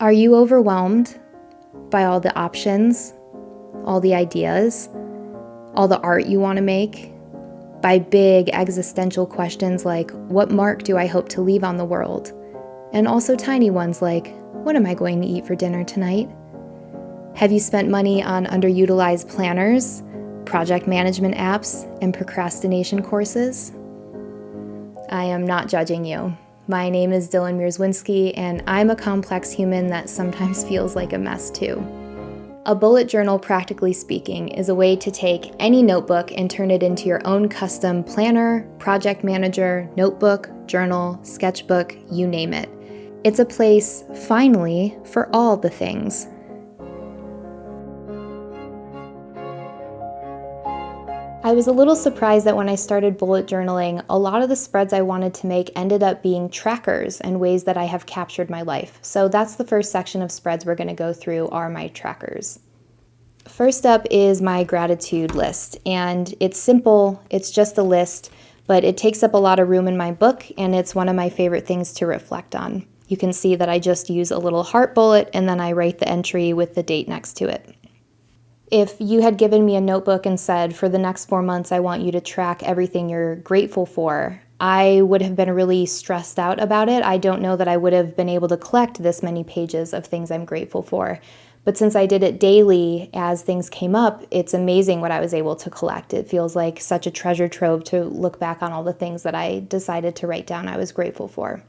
Are you overwhelmed by all the options, all the ideas, all the art you want to make? By big existential questions like, what mark do I hope to leave on the world? And also tiny ones like, what am I going to eat for dinner tonight? Have you spent money on underutilized planners, project management apps, and procrastination courses? I am not judging you. My name is Mierzwinski, and I'm a complex human that sometimes feels like a mess too. A bullet journal, practically speaking, is a way to take any notebook and turn it into your own custom planner, project manager, notebook, journal, sketchbook, you name it. It's a place, finally, for all the things. I was a little surprised that when I started bullet journaling, a lot of the spreads I wanted to make ended up being trackers and ways that I have captured my life. So that's the first section of spreads we're going to go through are my trackers. First up is my gratitude list, and it's simple, it's just a list, but it takes up a lot of room in my book, and it's one of my favorite things to reflect on. You can see that I just use a little heart bullet, and then I write the entry with the date next to it. If you had given me a notebook and said, for the next 4 months, I want you to track everything you're grateful for, I would have been really stressed out about it. I don't know that I would have been able to collect this many pages of things I'm grateful for. But since I did it daily as things came up, it's amazing what I was able to collect. It feels like such a treasure trove to look back on all the things that I decided to write down I was grateful for.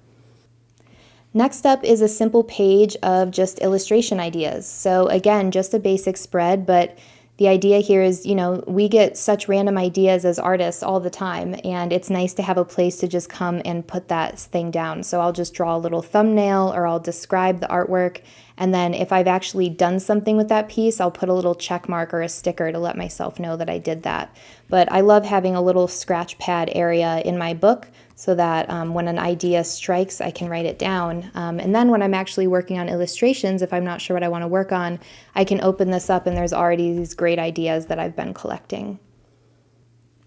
Next up is a simple page of just illustration ideas. So again, just a basic spread, but the idea here is, we get such random ideas as artists all the time, and it's nice to have a place to just come and put that thing down. So I'll just draw a little thumbnail or I'll describe the artwork, and then if I've actually done something with that piece, I'll put a little check mark or a sticker to let myself know that I did that. But I love having a little scratch pad area in my book so that when an idea strikes, I can write it down. And then when I'm actually working on illustrations, if I'm not sure what I want to work on, I can open this up and there's already these great ideas that I've been collecting.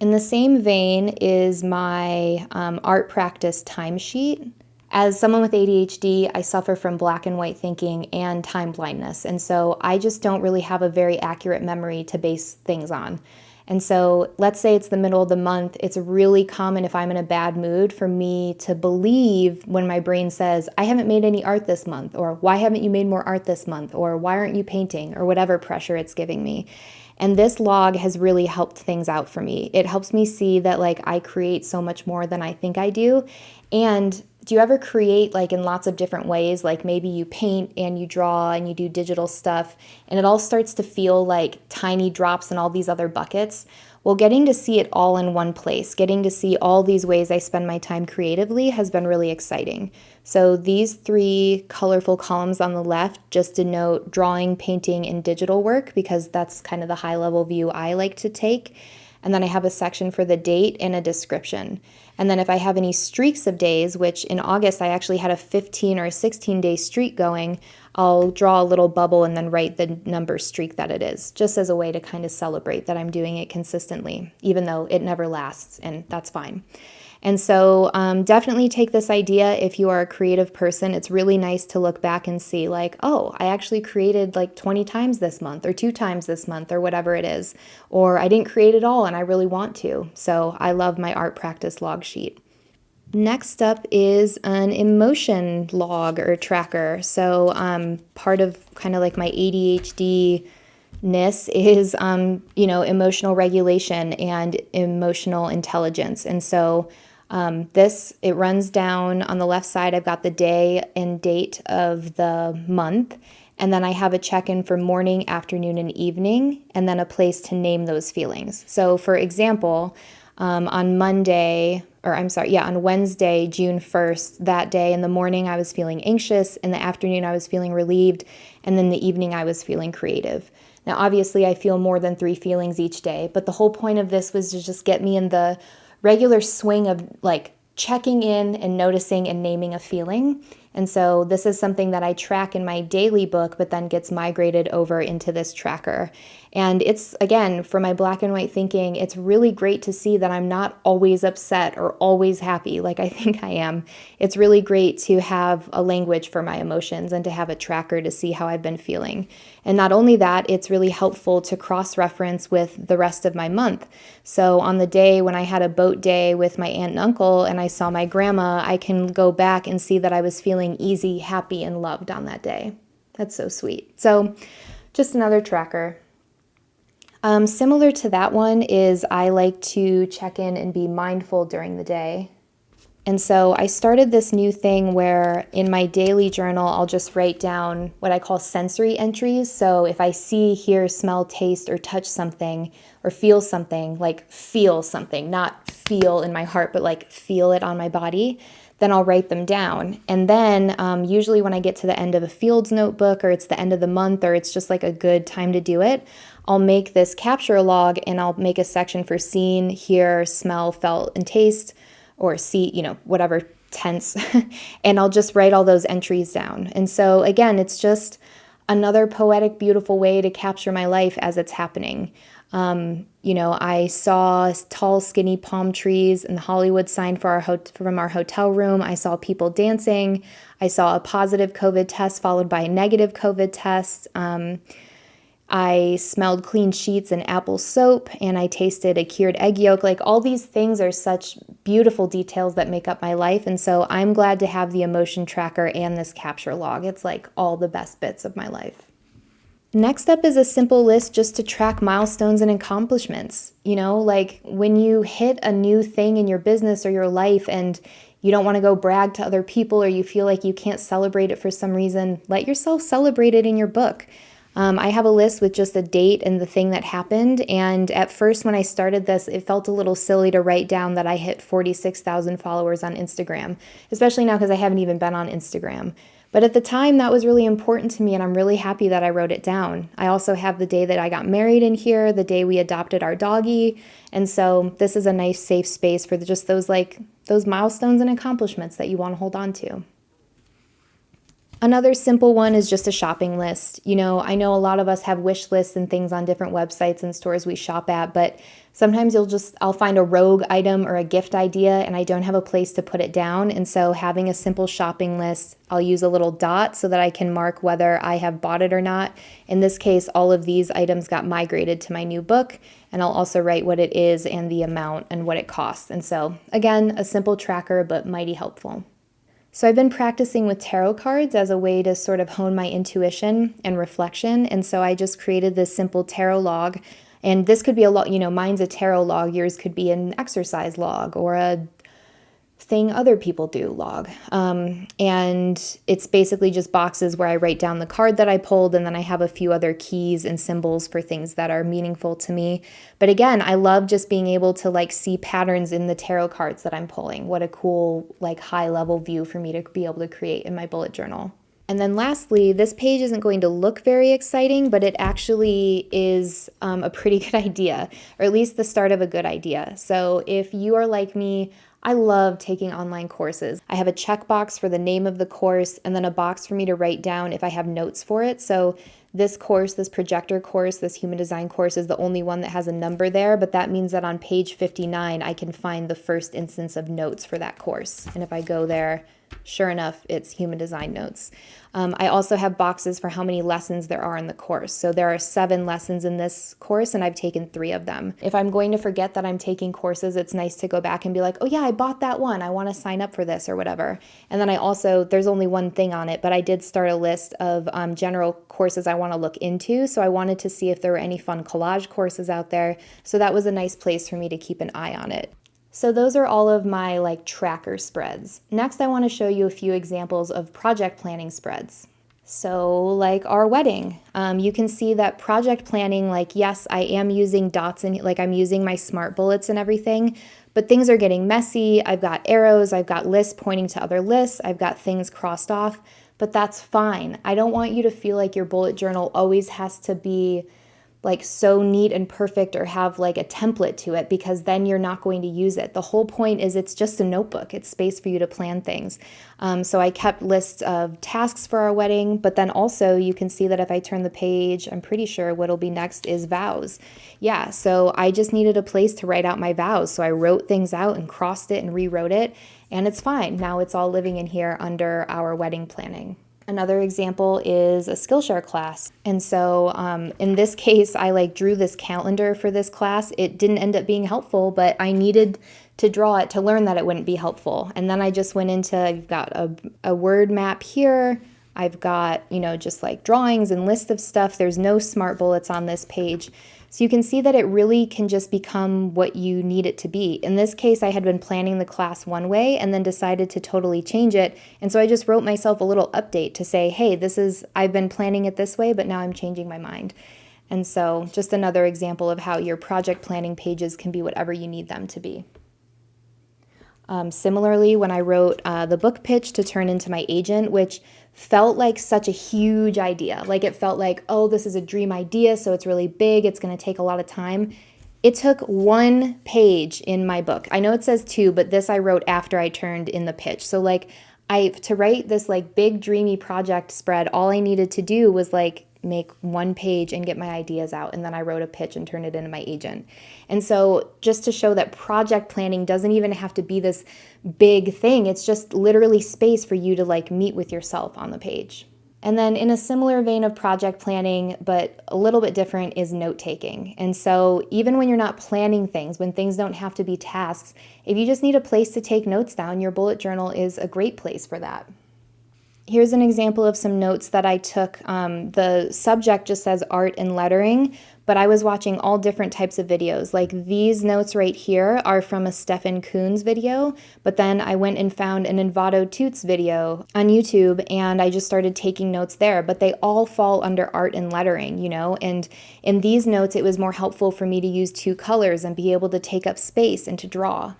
In the same vein is my art practice timesheet. As someone with ADHD, I suffer from black and white thinking and time blindness, and so I just don't really have a very accurate memory to base things on. And so let's say it's the middle of the month, it's really common if I'm in a bad mood for me to believe when my brain says, I haven't made any art this month, or why haven't you made more art this month, or why aren't you painting, or whatever pressure it's giving me. And this log has really helped things out for me. It helps me see that I create so much more than I think I do. And do you ever create in lots of different ways? Like maybe you paint and you draw and you do digital stuff and it all starts to feel like tiny drops in all these other buckets. Well, getting to see it all in one place, getting to see all these ways I spend my time creatively has been really exciting. So these 3 colorful columns on the left just denote drawing, painting, and digital work because that's kind of the high level view I like to take. And then I have a section for the date and a description. And then if I have any streaks of days, which in August I actually had a 15 or a 16-day streak going, I'll draw a little bubble and then write the number streak that it is, just as a way to kind of celebrate that I'm doing it consistently, even though it never lasts, and that's fine. And so definitely take this idea if you are a creative person. It's really nice to look back and see oh, I actually created 20 times this month or 2 times this month or whatever it is. Or I didn't create it all and I really want to. So I love my art practice log sheet. Next up is an emotion log or tracker. So part of kind of my ADHD is, emotional regulation and emotional intelligence. And so it runs down on the left side. I've got the day and date of the month. And then I have a check-in for morning, afternoon, and evening, and then a place to name those feelings. So for example, on Wednesday, June 1st, that day in the morning I was feeling anxious, in the afternoon I was feeling relieved, and then the evening I was feeling creative. Now obviously I feel more than 3 feelings each day, but the whole point of this was to just get me in the regular swing of checking in and noticing and naming a feeling. And so this is something that I track in my daily book, but then gets migrated over into this tracker. And it's, again, for my black and white thinking, it's really great to see that I'm not always upset or always happy like I think I am. It's really great to have a language for my emotions and to have a tracker to see how I've been feeling. And not only that, it's really helpful to cross-reference with the rest of my month. So on the day when I had a boat day with my aunt and uncle and I saw my grandma, I can go back and see that I was feeling easy, happy, and loved on that day. That's so sweet. So just another tracker. Similar to that one is I like to check in and be mindful during the day. And so I started this new thing where in my daily journal, I'll just write down what I call sensory entries. So if I see, hear, smell, taste, or touch something or feel something, like feel something, not feel in my heart, but like feel it on my body, then I'll write them down. And then usually when I get to the end of a Fields notebook or it's the end of the month or it's just like a good time to do it, I'll make this capture log and I'll make a section for seen, hear, smell, felt, and taste, or see, whatever tense, and I'll just write all those entries down. And so again, it's just another poetic, beautiful way to capture my life as it's happening. I saw tall, skinny palm trees and the Hollywood sign from our hotel room. I saw people dancing. I saw a positive COVID test followed by a negative COVID test. I smelled clean sheets and apple soap, and I tasted a cured egg yolk. Like all these things are such beautiful details that make up my life. And so I'm glad to have the emotion tracker and this capture log. It's like all the best bits of my life. Next up is a simple list just to track milestones and accomplishments. Like when you hit a new thing in your business or your life and you don't want to go brag to other people or you feel like you can't celebrate it for some reason, let yourself celebrate it in your book. I have a list with just a date and the thing that happened. And at first, when I started this, it felt a little silly to write down that I hit 46,000 followers on Instagram, especially now because I haven't even been on Instagram. But at the time, that was really important to me, and I'm really happy that I wrote it down. I also have the day that I got married in here, the day we adopted our doggy. And so this is a nice, safe space for just those milestones and accomplishments that you want to hold on to. Another simple one is just a shopping list. I know a lot of us have wish lists and things on different websites and stores we shop at, but sometimes I'll find a rogue item or a gift idea and I don't have a place to put it down. And so having a simple shopping list, I'll use a little dot so that I can mark whether I have bought it or not. In this case, all of these items got migrated to my new book, and I'll also write what it is and the amount and what it costs. And so again, a simple tracker, but mighty helpful. So I've been practicing with tarot cards as a way to sort of hone my intuition and reflection. And so I just created this simple tarot log. And this could be a lot, mine's a tarot log. Yours could be an exercise log or a thing other people do log. And it's basically just boxes where I write down the card that I pulled, and then I have a few other keys and symbols for things that are meaningful to me. But again, I love just being able to see patterns in the tarot cards that I'm pulling. What a cool high level view for me to be able to create in my bullet journal. And then lastly, this page isn't going to look very exciting, but it actually is a pretty good idea, or at least the start of a good idea. So if you are like me, I love taking online courses. I have a checkbox for the name of the course and then a box for me to write down if I have notes for it. So this course, this projector course, this human design course is the only one that has a number there, but that means that on page 59, I can find the first instance of notes for that course. And if I go there, sure enough, it's human design notes. I also have boxes for how many lessons there are in the course. So there are 7 lessons in this course, and I've taken 3 of them. If I'm going to forget that I'm taking courses, it's nice to go back and be like, oh yeah, I bought that one. I want to sign up for this or whatever. And then there's only one thing on it, but I did start a list of general courses I want to look into. So I wanted to see if there were any fun collage courses out there. So that was a nice place for me to keep an eye on it. So those are all of my tracker spreads. Next, I want to show you a few examples of project planning spreads. So our wedding, you can see that project planning, yes, I am using dots and I'm using my smart bullets and everything, but things are getting messy. I've got arrows, I've got lists pointing to other lists, I've got things crossed off, but that's fine. I don't want you to feel like your bullet journal always has to be like so neat and perfect or have like a template to it, because then you're not going to use it. The whole point is it's just a notebook. It's space for you to plan things. So I kept lists of tasks for our wedding, but then also you can see that if I turn the page, I'm pretty sure what'll be next is vows. Yeah, so I just needed a place to write out my vows. So I wrote things out and crossed it and rewrote it, and it's fine. Now it's all living in here under our wedding planning. Another example is a Skillshare class. And so in this case, I like drew this calendar for this class. It didn't end up being helpful, but I needed to draw it to learn that it wouldn't be helpful. And then I just went into, I've got a word map here. I've got, just like drawings and lists of stuff. There's no smart bullets on this page. So you can see that it really can just become what you need it to be. In this case, I had been planning the class one way and then decided to totally change it. And so I just wrote myself a little update to say, hey, I've been planning it this way, but now I'm changing my mind. And so just another example of how your project planning pages can be whatever you need them to be. Similarly, when I wrote the book pitch to turn into my agent, which felt like such a huge idea, like it felt like, oh, this is a dream idea, so it's really big, it's going to take a lot of time. It took 1 page in my book. I know it says 2, but this I wrote after I turned in the pitch. So like to write this like big dreamy project spread, all I needed to do was like make 1 page and get my ideas out. And then I wrote a pitch and turned it into my agent. And so just to show that project planning doesn't even have to be this big thing. It's just literally space for you to like meet with yourself on the page. And then in a similar vein of project planning, but a little bit different, is note-taking. And so even when you're not planning things, when things don't have to be tasks, if you just need a place to take notes down, your bullet journal is a great place for that. Here's an example of some notes that I took. The subject just says art and lettering, but I was watching all different types of videos. Like these notes right here are from a Stefan Kuhn's video, but then I went and found an Envato Toots video on YouTube, and I just started taking notes there. But they all fall under art and lettering, and in these notes, it was more helpful for me to use 2 colors and be able to take up space and to draw.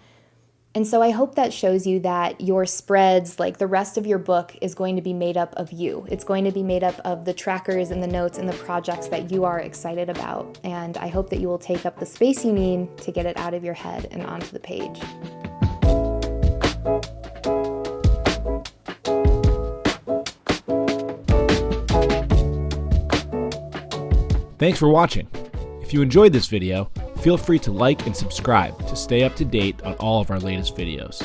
And so I hope that shows you that your spreads, like the rest of your book, is going to be made up of you. It's going to be made up of the trackers and the notes and the projects that you are excited about. And I hope that you will take up the space you need to get it out of your head and onto the page. Thanks for watching. If you enjoyed this video, feel free to like and subscribe to stay up to date on all of our latest videos.